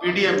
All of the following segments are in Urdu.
PDM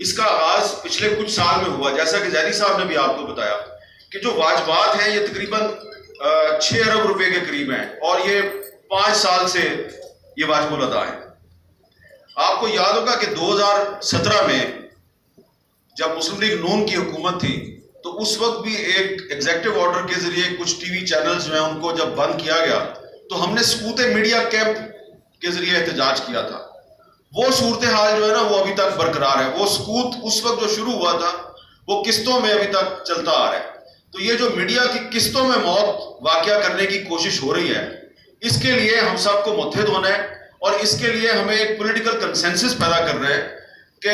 اس کا آغاز پچھلے کچھ سال میں ہوا، جیسا کہ زیدی صاحب نے بھی آپ کو بتایا کہ جو واجبات ہیں یہ تقریباً 6 ارب روپے کے قریب ہیں، اور یہ 5 سال سے یہ واجب الادا ہیں۔ آپ کو یاد ہوگا کہ 2017 میں جب مسلم لیگ نون کی حکومت تھی تو اس وقت بھی ایک ایگزیکٹو آرڈر کے ذریعے کچھ ٹی وی چینلز جو ہیں ان کو جب بند کیا گیا تو ہم نے سکوت میڈیا کیمپ کے ذریعے احتجاج کیا تھا۔ وہ صورتحال جو ہے نا وہ ابھی تک برقرار ہے، وہ سکوت اس وقت جو شروع ہوا تھا وہ قسطوں میں ابھی تک چلتا آ رہا ہے۔ تو یہ جو میڈیا کی قسطوں میں موت واقع کرنے کی کوشش ہو رہی ہے، اس کے لیے ہم سب کو متحد ہونا ہے، اور اس کے لیے ہمیں ایک پولیٹیکل کنسنسس پیدا کرنا ہے کہ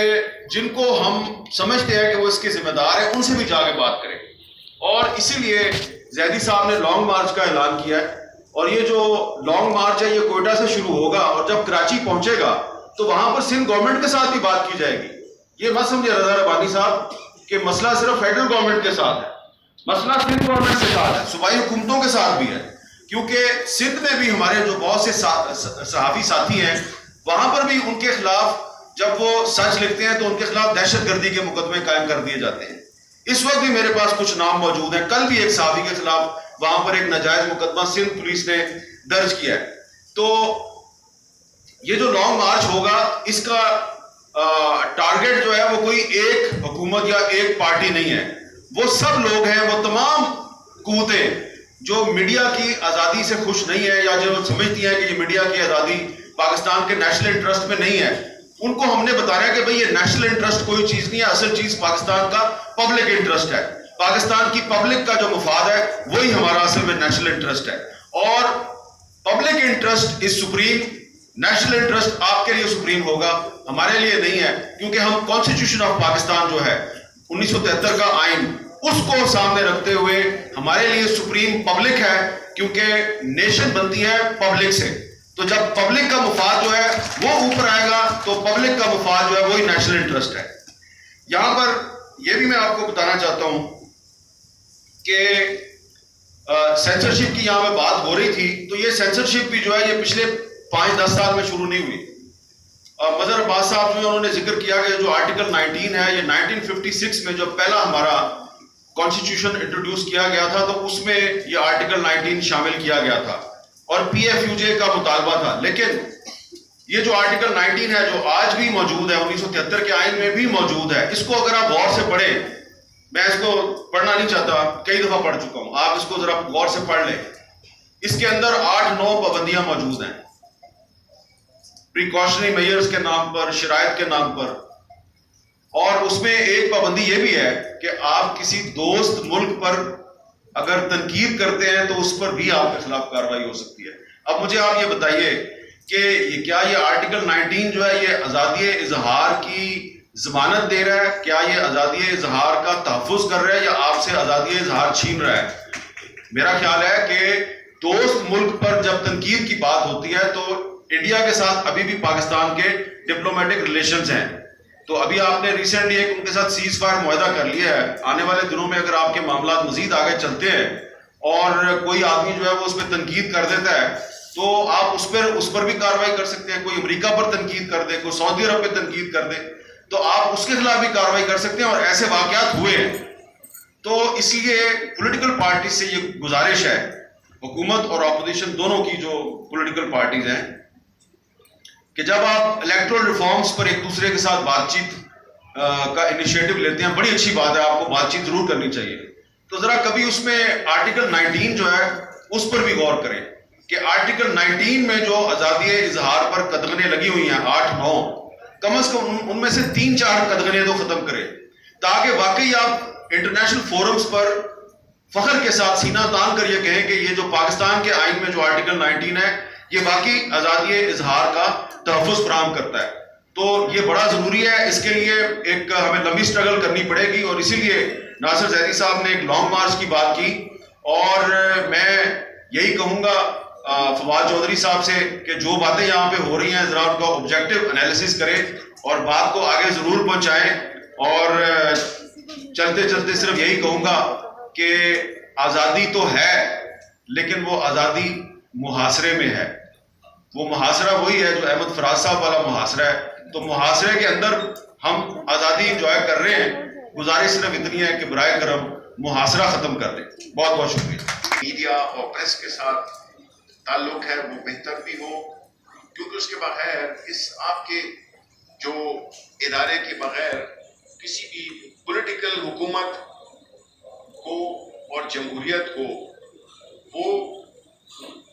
جن کو ہم سمجھتے ہیں کہ وہ اس کے ذمہ دار ہیں ان سے بھی جا کے بات کریں۔ اور اسی لیے زیدی صاحب نے لانگ مارچ کا اعلان کیا ہے، اور یہ جو لانگ مارچ ہے یہ کوئٹہ سے شروع ہوگا، اور جب کراچی پہنچے گا تو وہاں پر سندھ گورنمنٹ کے ساتھ بھی بات کی جائے گی۔ یہ مت سمجھے رضا ربانی صاحب کہ مسئلہ صرف فیڈرل گورنمنٹ کے ساتھ ہے، مسئلہ سندھ گورنمنٹ کے ساتھ ہے، صوبائی حکومتوں کے ساتھ بھی ہے، کیونکہ سندھ میں بھی ہمارے جو بہت سے صحافی ساتھی ہیں وہاں پر بھی ان کے خلاف جب وہ سچ لکھتے ہیں تو ان کے خلاف دہشت گردی کے مقدمے قائم کر دیے جاتے ہیں۔ اس وقت بھی میرے پاس کچھ نام موجود ہیں، کل بھی ایک صحافی کے خلاف وہاں پر ایک ناجائز مقدمہ سندھ پولیس نے درج کیا ہے۔ تو یہ جو لانگ مارچ ہوگا اس کا ٹارگٹ جو ہے وہ کوئی ایک حکومت یا ایک پارٹی نہیں ہے، وہ سب لوگ ہیں، وہ تمام قوتیں جو میڈیا کی آزادی سے خوش نہیں ہے یا جو سمجھتی ہیں کہ یہ میڈیا کی آزادی پاکستان کے نیشنل انٹرسٹ میں نہیں ہے، ان کو ہم نے بتایا کہ بھئی یہ نیشنل انٹرسٹ کوئی چیز نہیں ہے، اصل چیز پاکستان کا پبلک انٹرسٹ ہے، پاکستان کی پبلک کا جو مفاد ہے وہی ہمارا اصل میں نیشنل انٹرسٹ ہے، اور public interest is supreme, national interest آپ کے لیے سپریم ہوگا، ہمارے لیے نہیں ہے، کیونکہ ہم کانسٹیٹیوشن آف پاکستان جو ہے 1973 کا آئین اس کو سامنے رکھتے ہوئے ہمارے لیے سپریم پبلک ہے، کیونکہ نیشن بنتی ہے پبلک سے، تو جب پبلک کا مفاد جو ہے وہ اوپر آئے گا تو پبلک کا مفاد جو ہے وہی نیشنل انٹرسٹ ہے۔ یہاں پر یہ بھی میں آپ کو بتانا چاہتا ہوں کہ سینسرشپ کی یہاں پہ بات ہو رہی تھی، تو یہ سینسرشپ بھی جو ہے یہ پچھلے 5-10 سال میں شروع نہیں ہوئی۔ مظہر عباس صاحب جو انہوں نے ذکر کیا کہ جو آرٹیکل 19 ہے یہ 1956 میں جو پہلا ہمارا کانسٹیٹیوشن انٹروڈیوس کیا گیا تھا تو اس میں یہ آرٹیکل 19 شامل کیا گیا تھا اور پی ایف یو جے کا مطالبہ تھا، لیکن یہ جو آرٹیکل 19 ہے جو آج بھی موجود ہے 1973 کے آئین میں بھی موجود ہے، اس کو اگر آپ غور سے پڑھیں، میں اس کو پڑھنا نہیں چاہتا، کئی دفعہ پڑھ چکا ہوں، آپ اس کو ذرا غور سے پڑھ لیں، اس کے اندر 8-9 پابندیاں موجود ہیں، پریکاشنری میئرز کے نام پر، شرائط کے نام پر، اور اس میں ایک پابندی یہ بھی ہے کہ آپ کسی دوست ملک پر اگر تنقید کرتے ہیں تو اس پر بھی آپ کے خلاف کارروائی ہو سکتی ہے۔ اب مجھے آپ یہ بتائیے کہ کیا یہ آرٹیکل 19 جو ہے یہ آزادی اظہار کی ضمانت دے رہا ہے، کیا یہ آزادی اظہار کا تحفظ کر رہا ہے یا آپ سے آزادی اظہار چھین رہا ہے؟ میرا خیال ہے کہ دوست ملک پر جب تنقید کی بات ہوتی ہے تو انڈیا کے ساتھ ابھی بھی پاکستان کے ڈپلومیٹک ریلیشنز ہیں، تو ابھی آپ نے ریسنٹلی ایک ان کے ساتھ سیز فائر معاہدہ کر لیا ہے، آنے والے دنوں میں اگر آپ کے معاملات مزید آگے چلتے ہیں اور کوئی آدمی جو ہے وہ اس پہ تنقید کر دیتا ہے تو آپ اس پر بھی کارروائی کر سکتے ہیں، کوئی امریکہ پر تنقید کر دے، کوئی سعودی عرب پہ تنقید کر دے تو آپ اس کے خلاف بھی کارروائی کر سکتے ہیں، اور ایسے واقعات ہوئے ہیں۔ تو اس لیے پولیٹیکل پارٹی سے یہ گزارش ہے، حکومت اور اپوزیشن دونوں کی جو پولیٹیکل پارٹیز ہیں، کہ جب آپ الیکٹرل ریفارمز پر ایک دوسرے کے ساتھ بات چیت کا انیشیٹو لیتے ہیں، بڑی اچھی بات ہے، آپ کو بات چیت ضرور کرنی چاہیے، تو ذرا کبھی اس میں آرٹیکل 19 جو ہے اس پر بھی غور کریں کہ آرٹیکل 19 میں جو آزادی اظہار پر قدغنیں لگی ہوئی ہیں 8-9، کم از کم ان میں سے 3-4 قدغنیں تو ختم کریں، تاکہ واقعی آپ انٹرنیشنل فورمز پر فخر کے ساتھ سینہ تان کر یہ کہیں کہ یہ جو پاکستان کے آئین میں جو آرٹیکل 19 ہے یہ واقعی آزادی اظہار کا تحفظ فراہم کرتا ہے۔ تو یہ بڑا ضروری ہے، اس کے لیے ایک ہمیں لمبی سٹرگل کرنی پڑے گی، اور اسی لیے ناصر زیدی صاحب نے ایک لانگ مارچ کی بات کی، اور میں یہی کہوں گا فواد چودھری صاحب سے کہ جو باتیں یہاں پہ ہو رہی ہیں ذرا ان کا آبجیکٹو انالیسس کریں اور بات کو آگے ضرور پہنچائیں، اور چلتے چلتے صرف یہی کہوں گا کہ آزادی تو ہے لیکن وہ آزادی محاصرے میں ہے، وہ محاصرہ وہی ہے جو احمد فراز صاحب والا محاصرہ ہے، تو محاصرے کے اندر ہم آزادی انجوائے کر رہے ہیں. گزارش صرف اتنی ہے کہ برائے کرم محاصرہ ختم کر دیں. بہت بہت شکریہ. میڈیا اور پریس کے ساتھ تعلق ہے وہ بہتر بھی ہو، کیونکہ اس کے بغیر آپ کے جو ادارے کے بغیر کسی بھی پولیٹیکل حکومت کو اور جمہوریت کو وہ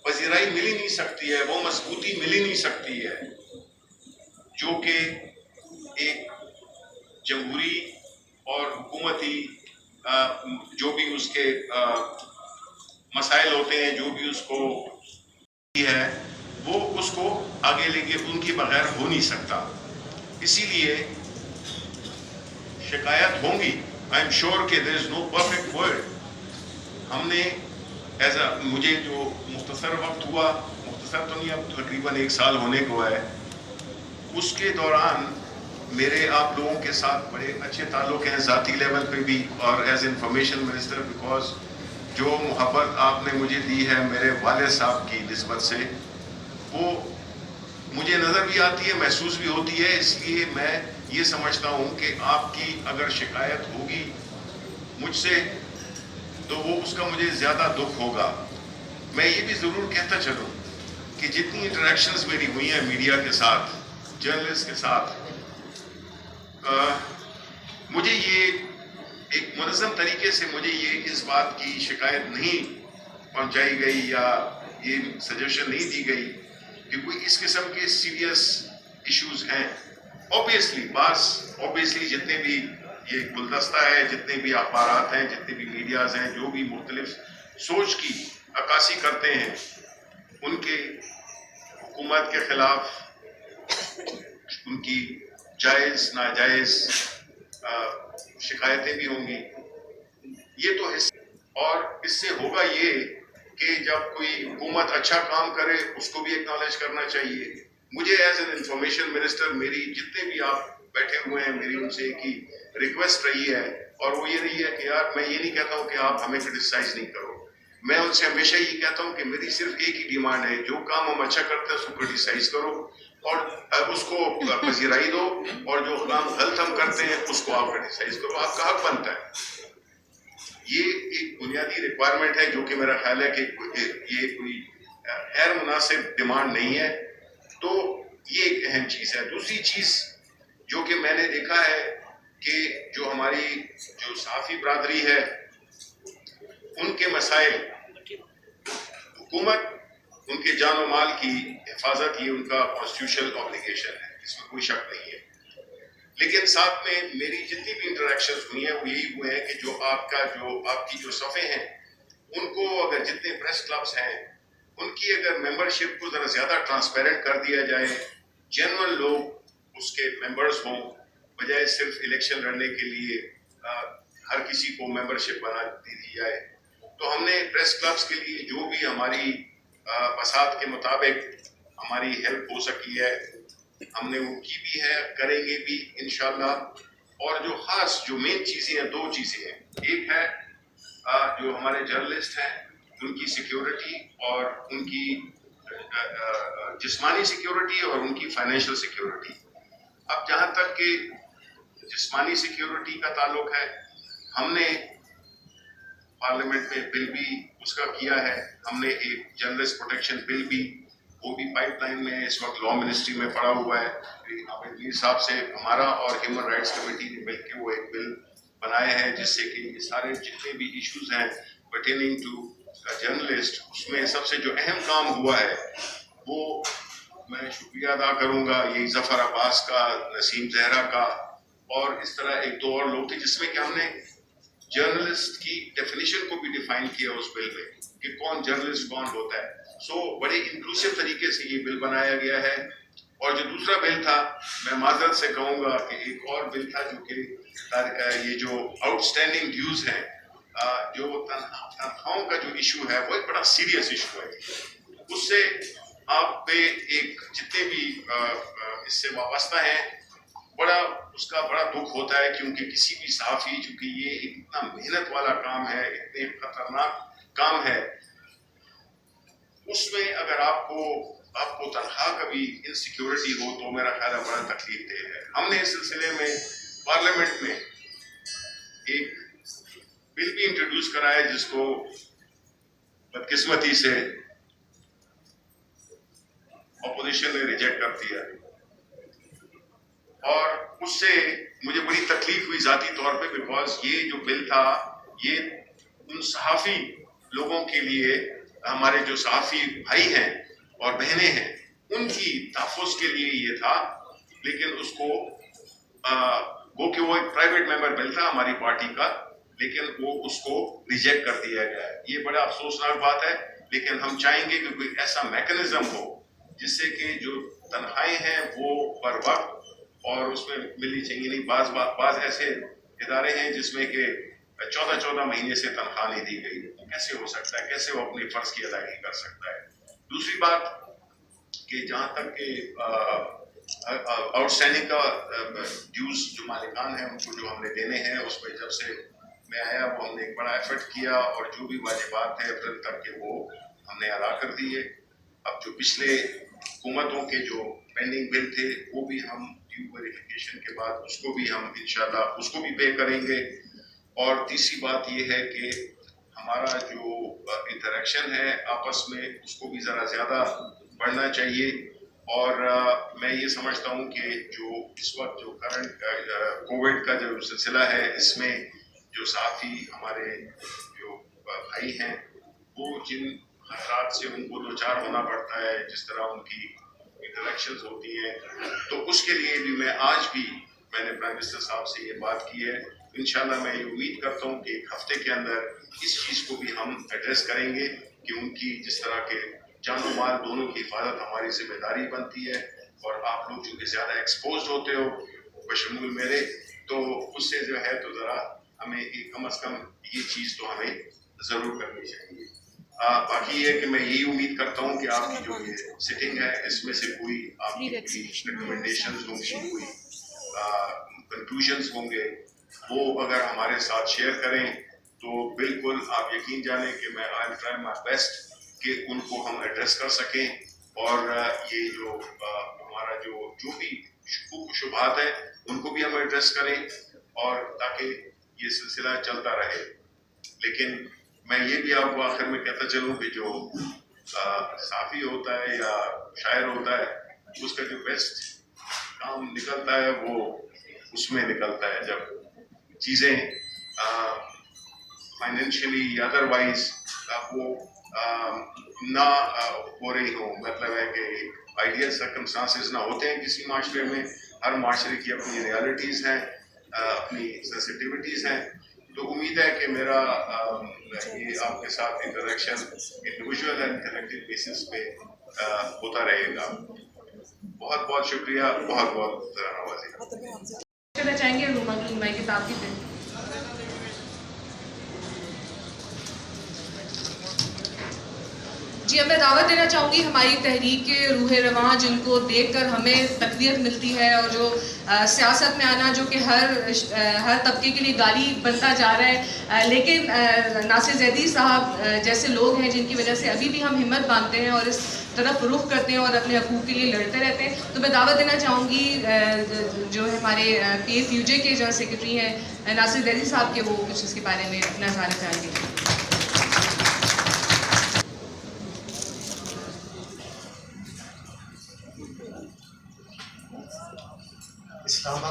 پذیرائی مل ہی نہیں سکتی ہے، وہ مضبوطی مل ہی نہیں سکتی ہے جو کہ ایک جمہوری اور حکومتی جو بھی اس کے مسائل ہوتے ہیں، جو بھی اس کو ہے وہ اس کو آگے لے کے ان کے بغیر ہو نہیں سکتا. اسی لیے شکایت ہوں گی. آئی ایم شیور کہ دیر از نو پرفیکٹ ورڈ. ہم نے مجھے جو مختصر وقت ہوا، مختصر تو نہیں، اب تقریباً 1 سال ہونے کو ہے، اس کے دوران میرے آپ لوگوں کے ساتھ بڑے اچھے تعلق ہیں، ذاتی لیول پہ بھی اور ایز انفارمیشن منسٹر، بیکاز جو محبت آپ نے مجھے دی ہے میرے والد صاحب کی نسبت سے، وہ مجھے نظر بھی آتی ہے، محسوس بھی ہوتی ہے. اس لیے میں یہ سمجھتا ہوں کہ آپ کی اگر شکایت ہوگی مجھ سے تو وہ اس کا مجھے زیادہ دکھ ہوگا. میں یہ بھی ضرور کہتا چلوں کہ جتنی انٹریکشنز میری ہوئی ہیں میڈیا کے ساتھ، جرنلسٹ کے ساتھ، مجھے یہ ایک منظم طریقے سے مجھے یہ اس بات کی شکایت نہیں پہنچائی گئی یا یہ سجیشن نہیں دی گئی کہ کوئی اس قسم کے سیریس ایشوز ہیں. اوبیسلی جتنے بھی یہ گلدستہ ہے، جتنے بھی اخبارات ہیں، جتنے بھی میڈیاز ہیں، جو بھی مختلف سوچ کی عکاسی کرتے ہیں، ان کے حکومت کے خلاف ان کی جائز ناجائز شکایتیں بھی ہوں گی. یہ تو اور اس سے ہوگا یہ کہ جب کوئی حکومت اچھا کام کرے اس کو بھی ایکنالج کرنا چاہیے. مجھے ایز این انفارمیشن منسٹر میری جتنے بھی آپ بیٹھے ہوئے ہیں، میری ان سے ایک ہی ریکویسٹ رہی ہے، اور وہ یہ رہی ہے کہ یار میں یہ نہیں کہتا ہوں کہ آپ ہمیں کرٹیسائز نہیں کرو. میں ان سے ہمیشہ یہ کہتا ہوں کہ میری صرف ایک ہی ڈیمانڈ ہے، جو کام ہم اچھا کرتے ہیں اس کو کرٹیسائز کرو اور اس کو پذیرائی دو، اور جو کام غلط ہم کرتے ہیں اس کو آپ کرٹیسائز کرو. آپ کا حق بنتا ہے. یہ ایک بنیادی ریکوائرمنٹ ہے جو کہ میرا خیال ہے کہ یہ کوئی غیر مناسب ڈیمانڈ نہیں ہے. تو یہ ایک اہم چیز ہے. دوسری چیز جو کہ میں نے دیکھا ہے کہ جو ہماری جو صحافی برادری ہے ان کے مسائل، حکومت ان کے جان و مال کی حفاظت یہ ان کا کانسٹیٹیوشنل آبلیگیشن ہے، اس میں کوئی شک نہیں ہے. لیکن ساتھ میں میری جتنی بھی انٹریکشنز ہوئی ہیں وہ یہی ہوئے ہیں کہ جو آپ کی جو صفحے ہیں ان کو اگر جتنے پریس کلبز ہیں ان کی اگر ممبرشپ کو ذرا زیادہ ٹرانسپیرنٹ کر دیا جائے، جنرل لوگ اس کے ممبرز ہوں، بجائے صرف الیکشن لڑنے کے لیے ہر کسی کو ممبرشپ بنا دی جائے. تو ہم نے پریس کلبز کے لیے جو بھی ہماری بساط کے مطابق ہماری ہیلپ ہو سکی ہے ہم نے وہ کی بھی ہے، کریں گے بھی انشاءاللہ. اور جو خاص جو مین چیزیں ہیں، 2 چیزیں ہیں. ایک ہے جو ہمارے جرنلسٹ ہیں ان کی سیکیورٹی اور ان کی جسمانی سیکیورٹی اور ان کی فائنینشیل سیکیورٹی. اب جہاں تک کہ جسمانی سیکیورٹی کا تعلق ہے، ہم نے پارلیمنٹ میں بل بھی اس کا کیا ہے. ہم نے ایک جرنلسٹ پروٹیکشن بل بھی، وہ بھی پائپ لائن میں اس وقت لا منسٹری میں پڑا ہوا ہے. عامر میر صاحب سے ہمارا اور ہیومن رائٹس کمیٹی نے مل کے وہ ایک بل بنایا ہے جس سے کہ یہ سارے جتنے بھی ایشوز ہیں پرٹیننگ ٹو جرنلسٹ، اس میں سب سے جو اہم کام ہوا ہے وہ میں شکریہ ادا کروں گا یہ ظفر عباس کا، نسیم زہرا کا، اور اس طرح 1-2 اور لوگ تھے جس میں کہ ہم نے جرنلسٹ کی ڈیفینیشن کو بھی ڈیفائن کیا اس بل میں کہ کون جرنلسٹ کون ہوتا ہے. بڑے انکلوسیو طریقے سے یہ بل بنایا گیا ہے. اور جو دوسرا بل تھا، میں معذرت سے کہوں گا کہ ایک اور بل تھا جو کہ یہ جو آؤٹ اسٹینڈنگ ڈیوز ہیں، جو تنخواہوں کا جو ایشو ہے وہ ایک بڑا سیریس ایشو ہے. اس سے آپ پہ ایک جتنے بھی اس سے وابستہ ہیں اس کا بڑا دکھ ہوتا ہے، کیونکہ کسی بھی صحافی، چونکہ یہ اتنا محنت والا کام ہے، اتنے خطرناک کام ہے، اس میں اگر آپ کو آپ کو تنخواہ کبھی انسیکیورٹی ہو تو میرا خیال ہے بڑا تکلیف دہ ہے. ہم نے اس سلسلے میں پارلیمنٹ میں ایک بل بھی انٹروڈیوس کرا ہے جس کو بدقسمتی سے اپوزیشن نے ریجیکٹ کر دیا, اور اس سے مجھے بڑی تکلیف ہوئی ذاتی طور پہ, بیکاز یہ جو بل تھا یہ ان صحافی لوگوں کے لیے, ہمارے جو صحافی بھائی ہیں اور بہنیں ہیں ان کی تحفظ کے لیے یہ تھا, لیکن اس کو گو کہ وہ ایک پرائیویٹ ممبر بل تھا ہماری پارٹی کا, لیکن وہ اس کو ریجیکٹ کر دیا گیا ہے. یہ بڑا افسوسناک بات ہے, لیکن ہم چاہیں گے کہ کوئی ایسا میکنزم ہو جس سے کہ جو تنخواہیں ہیں وہ پر وقت اور اس میں ملنی چاہیے. نہیں, بعض ایسے ادارے ہیں جس میں کہ 14 مہینے سے تنخواہ نہیں دی گئی. کیسے ہو سکتا ہے, کیسے وہ اپنی فرض کی ادائیگی کر سکتا ہے. دوسری بات کہ جہاں تک کہ آؤٹ اسٹینڈنگ کا ڈیوز جو مالکان ہیں ان کو جو ہم نے دینے ہیں, اس پہ جب سے میں آیا وہ ہم نے ایک بڑا ایفرٹ کیا, اور جو بھی واجبات ہیں اپریل تک کے وہ ہم نے ادا کر دیے. اب جو پچھلے حکومتوں کے جو پینڈنگ بل تھے وہ بھی ہم ڈیو ویریفیکیشن کے بعد اس کو بھی ہم انشاءاللہ اس کو بھی پے کریں گے. اور تیسری بات یہ ہے کہ ہمارا جو انٹریکشن ہے آپس میں اس کو بھی ذرا زیادہ بڑھنا چاہیے. اور میں یہ سمجھتا ہوں کہ جو اس وقت جو کرنٹ کووڈ کا جو سلسلہ ہے اس میں جو صحافی ہمارے جو بھائی ہیں وہ جن خطرات سے ان کو دوچار ہونا پڑتا ہے, جس طرح ان کی انٹریکشنز ہوتی ہیں, تو اس کے لیے بھی میں نے پرائم منسٹر صاحب سے یہ بات کی ہے. انشاءاللہ میں یہ امید کرتا ہوں کہ ایک ہفتے کے اندر اس چیز کو بھی ہم ایڈریس کریں گے کہ ان کی جس طرح کے جان و مال دونوں کی حفاظت ہماری ذمہ داری بنتی ہے, اور آپ لوگ چونکہ زیادہ ایکسپوزڈ ہوتے ہو بشمول میرے, تو اس سے جو ہے تو ذرا ہمیں کم از کم یہ چیز تو ہمیں ضرور کرنی چاہیے. باقی یہ کہ میں یہی امید کرتا ہوں کہ آپ کی جو یہ سٹنگ ہے اس میں سے کوئی آپ کی ریکمنڈیشنز ہوں گی, کوئی کنکلوژنز ہوں گے, وہ اگر ہمارے ساتھ شیئر کریں تو بالکل آپ یقین جانیں کہ میں آئی ٹرائی مائی بیسٹ کہ ان کو ہم ایڈریس کر سکیں, اور یہ جو ہمارا جو بھی شکوک و شبہات ہیں ان کو بھی ہم ایڈریس کریں, اور تاکہ یہ سلسلہ چلتا رہے. لیکن میں یہ بھی آپ کو آخر میں کہتا چلوں کہ جو صحافی ہوتا ہے یا شاعر ہوتا ہے اس کا جو بیسٹ کام نکلتا ہے وہ اس میں نکلتا ہے جب چیزیں فائنینشلی یا ادروائز وہ نہ ہو رہی ہوں. مطلب ہے کہ آئیڈیل سرکمسٹانسز نہ ہوتے ہیں کسی معاشرے میں, ہر معاشرے کی اپنی ریالٹیز ہیں, اپنی سینسٹیوٹیز ہیں. تو امید ہے کہ میرا یہ آپ کے ساتھ interaction individual and collective basis پہ ہوتا رہے گا. بہت بہت شکریہ, بہت بہت نوازی. کرنا چاہیں گے روما کی مائی کتاب کی پہ. جی, اب میں دعوت دینا چاہوں گی ہماری تحریک کے روح رواں جن کو دیکھ کر ہمیں تقویت ملتی ہے, اور جو سیاست میں آنا جو کہ ہر طبقے کے لیے گالی بنتا جا رہا ہے, لیکن ناصر زیدی صاحب جیسے لوگ ہیں جن کی وجہ سے ابھی بھی ہم ہمت باندھتے ہیں اور اس طرف رخ کرتے ہیں اور اپنے حقوق کے لیے لڑتے رہتے ہیں. تو میں دعوت دینا چاہوں گی جو ہمارے پی ایف یو جے کے جو سیکرٹری ہیں ناصر زیدی صاحب کے, وہ کچھ اس کے بارے میں اپنا اظہار خیال دیں. اسلام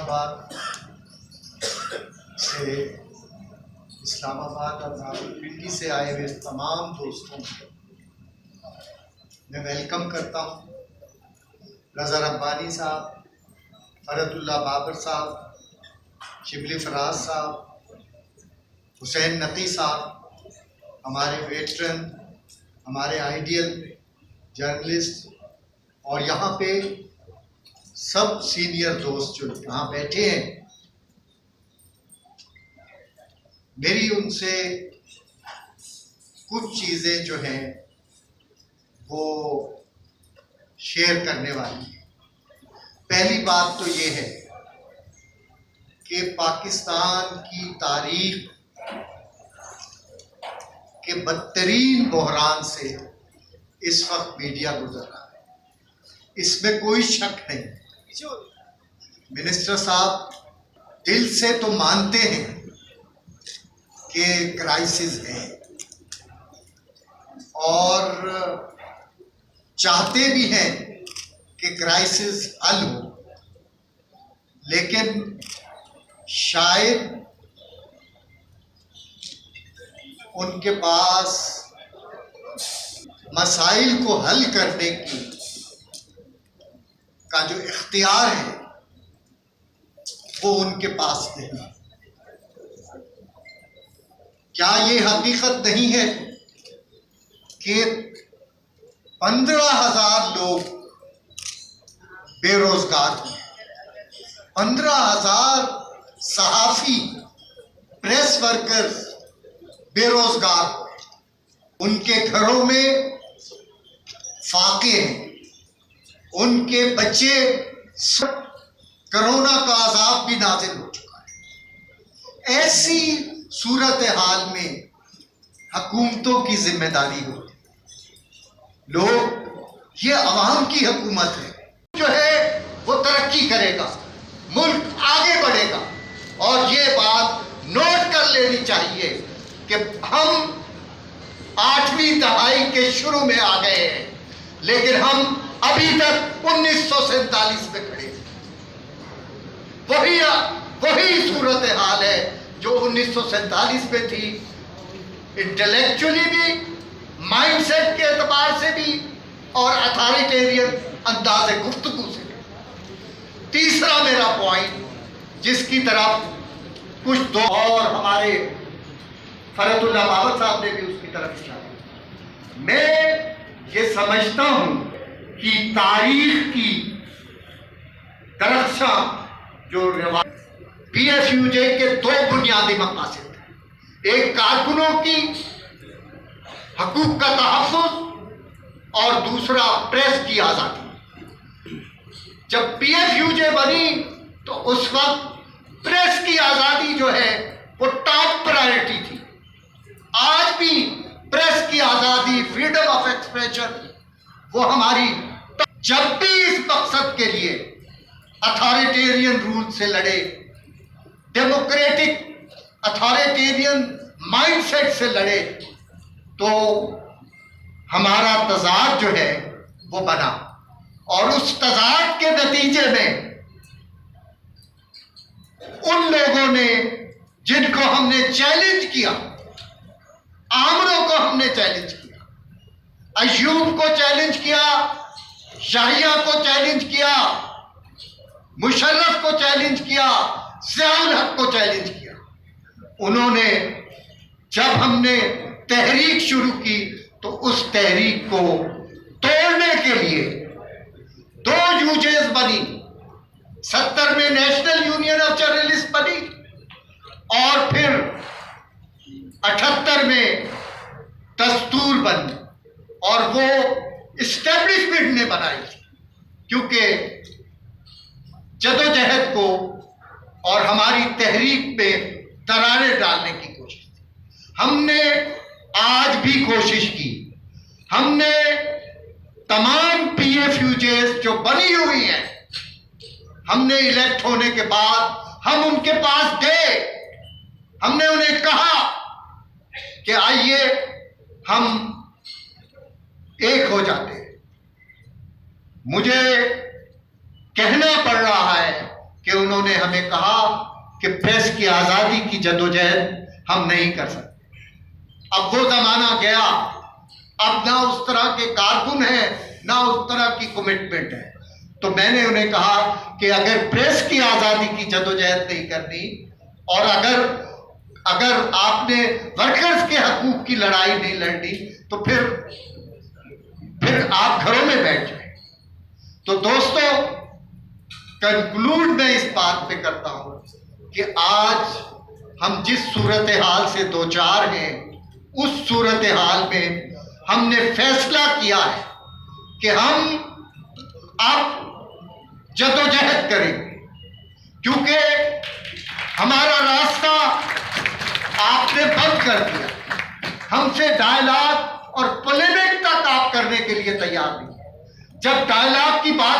آباد اور راولپنڈی سے آئے ہوئے تمام دوستوں کو میں ویلکم کرتا ہوں. رضا ربانی صاحب, فرد اللہ بابر صاحب, شبلی فراز صاحب, حسین نقی صاحب, ہمارے ویٹرن, ہمارے آئیڈیل جرنلسٹ, اور یہاں پہ سب سینئر دوست جو یہاں بیٹھے ہیں. میری ان سے کچھ چیزیں جو ہیں وہ شیئر کرنے والی ہیں. پہلی بات تو یہ ہے کہ پاکستان کی تاریخ کے بدترین بحران سے اس وقت میڈیا گزر رہا ہے. اس میں کوئی شک نہیں. منسٹر صاحب دل سے تو مانتے ہیں کہ کرائسس ہے اور چاہتے بھی ہیں کہ کرائسس حل ہو, لیکن شاید ان کے پاس مسائل کو حل کرنے کا جو اختیار ہے وہ ان کے پاس نہیں. کیا یہ حقیقت نہیں ہے کہ 15,000 لوگ بے روزگار ہیں, 15,000 صحافی پریس ورکرز بے روزگار, ان کے گھروں میں فاقے ہیں, ان کے بچے, کرونا کا عذاب بھی نازل ہو چکا ہے. ایسی صورتحال میں حکومتوں کی ذمہ داری ہوتی ہے. لوگ, یہ عوام کی حکومت ہے, جو ہے وہ ترقی کرے گا, ملک آگے بڑھے گا. اور یہ بات نوٹ کر لینی چاہیے کہ ہم 8ویں دہائی کے شروع میں آ گئے ہیں, لیکن ہم ابھی تک 1947 میں کھڑے ہیں. وہی صورتحال ہے جو 1947 میں تھی, انٹلیکچولی بھی, مائنڈ سیٹ کے اعتبار سے بھی, اور اتھارٹیرین انداز گفتگو سے بھی. تیسرا میرا پوائنٹ جس کی طرف کچھ دو اور ہمارے فرت اللہ بابر صاحب نے بھی اس کی طرف اشارہ, میں یہ سمجھتا ہوں کہ تاریخ کی درخشاں جو پی ایف یو جے کے 2 بنیادی مقاصد ہیں, ایک کارکنوں کی حقوق کا تحفظ اور دوسرا پریس کی آزادی. جب پی ایف یو جے بنی تو اس وقت پریس کی آزادی جو ہے وہ ٹاپ پرائرٹی تھی. آج بھی پریس کی آزادی, فریڈم آف ایکسپریشن, وہ ہماری, جب بھی اس مقصد کے لیے اتھارٹیرین رول سے لڑے, ڈیموکریٹک اتھارٹیرین مائنڈ سیٹ سے لڑے, تو ہمارا تضاد جو ہے وہ بنا. اور اس تضاد کے نتیجے میں ان لوگوں نے جن کو ہم نے چیلنج کیا, آمروں کو ہم نے چیلنج کیا, ایوب کو چیلنج کیا, شاہیہ کو چیلنج کیا, مشرف کو چیلنج کیا, ضیاء الحق کو چیلنج کیا, انہوں نے, جب ہم نے تحریک شروع کی تو اس تحریک کو توڑنے کے لیے 2 یوجیز بنی. 70 میں نیشنل یونین آف جرنلسٹ بنی, اور پھر 78 میں دستور بنی, اور وہ اسٹیبلشمنٹ نے بنائی تھی, کیونکہ جدوجہد کو اور ہماری تحریک میں دراریں ڈالنے کی کوشش تھی. ہم نے آج بھی کوشش کی, ہم نے تمام پی ایف یو جیز جو بنی ہوئی ہیں, ہم نے الیکٹ ہونے کے بعد ہم ان کے پاس گئے, ہم نے انہیں کہا کہ آئیے ہم ایک ہو جاتے ہیں. مجھے کہنا پڑ رہا ہے کہ انہوں نے ہمیں کہا کہ پریس کی آزادی کی جدوجہد ہم نہیں کر سکتے. اب وہ زمانہ گیا, اب نہ اس طرح کے کارکن ہیں نہ اس طرح کی کمٹمنٹ ہے. تو میں نے انہیں کہا کہ اگر پریس کی آزادی کی جدوجہد نہیں کرنی, اور اگر آپ نے ورکرز کے حقوق کی لڑائی نہیں لڑنی, تو پھر آپ گھروں میں بیٹھ جائیں. تو دوستو, کنکلوڈ میں اس بات پہ کرتا ہوں کہ آج ہم جس صورتحال سے دوچار ہیں, اس صورتحال میں ہم نے فیصلہ کیا ہے کہ ہم اب جدوجہد کریں گے, کیونکہ ہمارا راستہ آپ نے بند کر دیا. ہم سے ڈائلاگ اور پولیمک تک آپ کرنے کے لیے تیار نہیں ہے. جب ڈائلاگ کی بات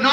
9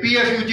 PFUJ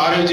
RFJ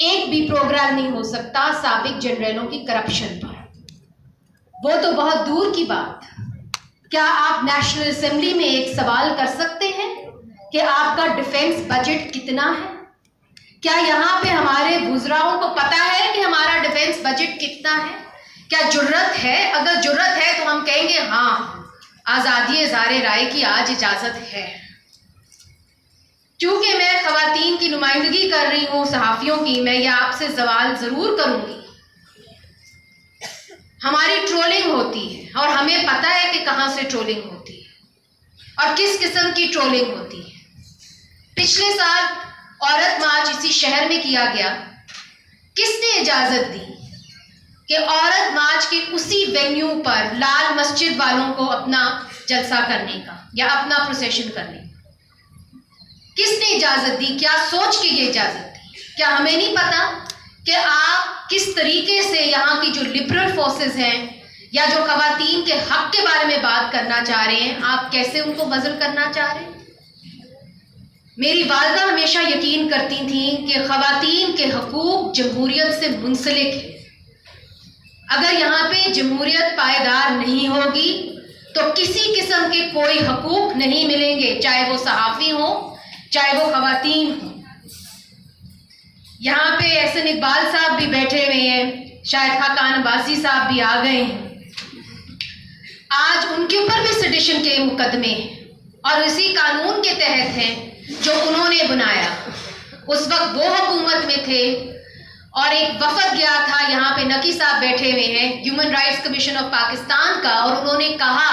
ایک بھی پروگرام نہیں ہو سکتا سابق جنرلوں کی کرپشن پر. وہ تو بہت دور کی بات. کیا آپ نیشنل اسمبلی میں ایک سوال کر سکتے ہیں کہ آپ کا ڈیفنس بجٹ کتنا ہے؟ کیا یہاں پہ ہمارے وزراؤں کو پتا ہے کہ ہمارا ڈیفنس بجٹ کتنا ہے؟ کیا جرت ہے؟ اگر جرت ہے تو ہم کہیں گے ہاں آزادی اظہار رائے کی آج اجازت ہے. چونکہ میں خواتین کی نمائندگی کر رہی ہوں صحافیوں کی، میں یہ آپ سے سوال ضرور کروں گی. ہماری ٹرولنگ ہوتی ہے اور ہمیں پتہ ہے کہ کہاں سے ٹرولنگ ہوتی ہے اور کس قسم کی ٹرولنگ ہوتی ہے. پچھلے سال عورت مارچ اسی شہر میں کیا گیا. کس نے اجازت دی کہ عورت مارچ کے اسی وینیو پر لال مسجد والوں کو اپنا جلسہ کرنے کا یا اپنا پروسیشن کرنے کا کس نے اجازت دی؟ کیا سوچ کے یہ اجازت دی؟ کیا ہمیں نہیں پتا کہ آپ کس طریقے سے یہاں کی جو لبرل فورسز ہیں یا جو خواتین کے حق کے بارے میں بات کرنا چاہ رہے ہیں، آپ کیسے ان کو وزن کرنا چاہ رہے ہیں؟ میری والدہ ہمیشہ یقین کرتی تھیں کہ خواتین کے حقوق جمہوریت سے منسلک ہیں. اگر یہاں پہ جمہوریت پائیدار نہیں ہوگی تو کسی قسم کے کوئی حقوق نہیں ملیں گے، چاہے وہ صحافی ہوں چاہے وہ خواتین ہوں. یہاں پہ احسن اقبال صاحب بھی بیٹھے ہوئے ہیں، شاہد خاقان عباسی صاحب بھی آ گئے ہیں. آج ان کے اوپر بھی سیڈیشن کے مقدمے ہیں اور اسی قانون کے تحت ہیں جو انہوں نے بنایا. اس وقت وہ حکومت میں تھے اور ایک وفد گیا تھا، یہاں پہ نقی صاحب بیٹھے ہوئے ہیں human rights commission of Pakistan کا، اور انہوں نے کہا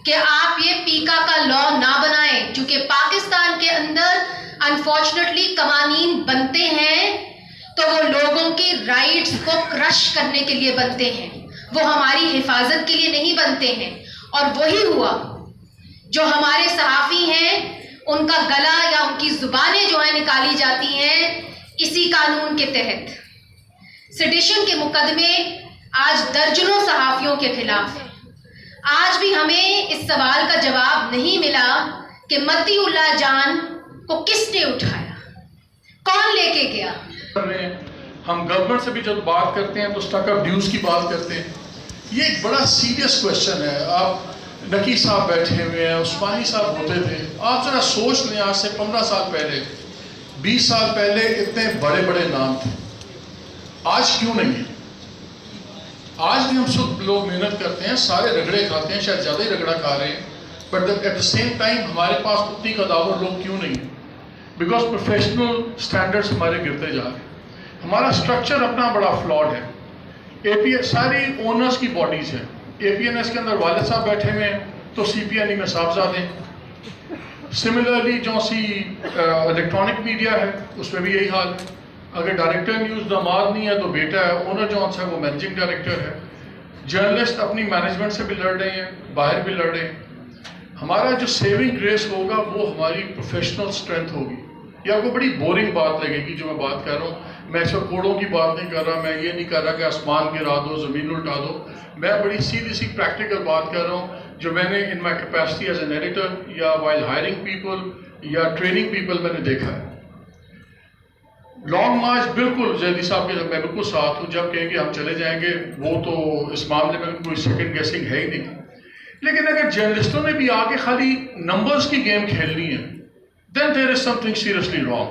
کہ آپ یہ پیکا کا لا نہ بنائیں، چونکہ پاکستان کے اندر انفارچونیٹلی قوانین بنتے ہیں تو وہ لوگوں کی رائٹس کو کرش کرنے کے لیے بنتے ہیں، وہ ہماری حفاظت کے لیے نہیں بنتے ہیں. اور وہی ہوا. جو ہمارے صحافی ہیں ان کا گلا یا ان کی زبانیں جو ہیں نکالی جاتی ہیں اسی قانون کے تحت. سیڈیشن کے مقدمے آج درجنوں صحافیوں کے خلاف ہیں. آج بھی ہمیں اس سوال کا جواب نہیں ملا کہ متی اللہ جان کو کس نے اٹھایا، کون لے کے گیا. ہم گورنمنٹ سے بھی جب بات کرتے ہیں تو اسٹک اپ ڈیوز کی بات کرتے ہیں. یہ ایک بڑا سیریس کوشچن ہے. آپ نقی صاحب بیٹھے ہوئے ہیں، عثمانی صاحب ہوتے تھے. آپ ذرا سوچ لیں آج سے 15 سال پہلے 20 سال پہلے اتنے بڑے بڑے نام تھے، آج کیوں نہیں ہے؟ آج بھی ہم سب لوگ محنت کرتے ہیں، سارے رگڑے کھاتے ہیں، شاید زیادہ ہی رگڑا کھا رہے ہیں، but at the same time ہمارے پاس اتنی قداور لوگ کیوں نہیں ہیں؟ بیکاز پروفیشنل اسٹینڈرڈس ہمارے گرتے جا رہے ہیں. ہمارا اسٹرکچر اپنا بڑا فلاڈ ہے. اے پی ایس ساری اونرس کی باڈیز ہیں. اے پی این ایس کے اندر والد صاحب بیٹھے ہوئے ہیں تو سی پی این ای میں صاحبزادے. سملرلی جو سی الیکٹرانک میڈیا ہے اس میں بھی یہی حال ہے. اگر ڈائریکٹر نیوز داماد نہیں ہے تو بیٹا ہے. اونر جونس ہے وہ مینیجنگ ڈائریکٹر ہے. جرنلسٹ اپنی مینجمنٹ سے بھی لڑ رہے ہیں، باہر بھی لڑ رہے ہیں. ہمارا جو سیونگ گریس ہوگا وہ ہماری پروفیشنل اسٹرینتھ ہوگی. یہ آپ کو بڑی بورنگ بات لگے گی جو میں بات کر رہا ہوں. میں اس وقت کوڑوں کی بات نہیں کر رہا، میں یہ نہیں کر رہا کہ آسمان گرا دو زمین الٹا دو. میں بڑی سیدھی سی پریکٹیکل بات کر رہا ہوں جو میں نے in my capacity as an editor یا وائل ہائرنگ پیپل یا ٹریننگ پیپل میں نے دیکھا ہے. لانگ مارچ بالکل زیدی صاحب کے میں بالکل ساتھ ہوں. جب کہیں گے ہم چلے جائیں گے وہ تو اس معاملے میں کوئی سیکنڈ گیسنگ ہے ہی نہیں. لیکن اگر جرنلسٹوں نے بھی آ کے خالی نمبرز کی گیم کھیلنی ہے then there is something seriously wrong.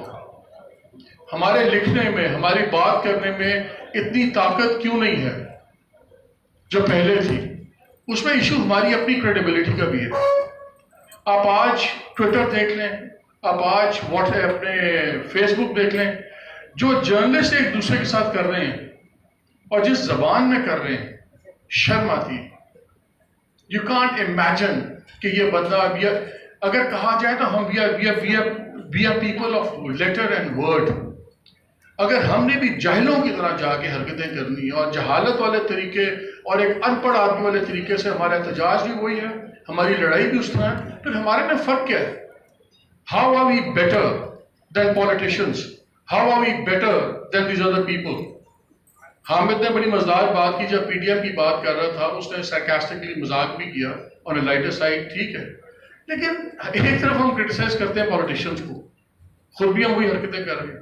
ہمارے لکھنے میں، ہماری بات کرنے میں اتنی طاقت کیوں نہیں ہے جو پہلے تھی؟ اس میں ایشو ہماری اپنی کریڈیبلٹی کا بھی ہے. آپ آج ٹویٹر دیکھ لیں، آپ آج واٹس ایپ اپنے فیس بک دیکھ لیں، جو جرنلسٹ ایک دوسرے کے ساتھ کر رہے ہیں اور جس زبان میں کر رہے ہیں، شرم آتی ہے. یو کانٹ امیجن کہ یہ بندہ اگر کہا جائے تو ہم we are people of letter and word. اگر ہم نے بھی جاہلوں کی طرح جا کے حرکتیں کرنی اور جہالت والے طریقے اور ایک ان پڑھ آدمی والے طریقے سے ہمارا احتجاج بھی وہی ہے، ہماری لڑائی بھی اس طرح ہے، پھر ہمارے میں فرق کیا ہے؟ How are we better than politicians? How are we better than these other people? Hamid نے بڑی مزدار بات کی جب پی ڈی ایم کی بات کر رہا تھا. اس نے سارکاسٹکلی مذاق بھی کیا اور لائٹر سائڈ، ٹھیک ہے. لیکن ایک طرف ہم کرٹیسائز کرتے ہیں پولیٹیشنز کو، خود بھی ہم وہی حرکتیں کر رہے ہیں.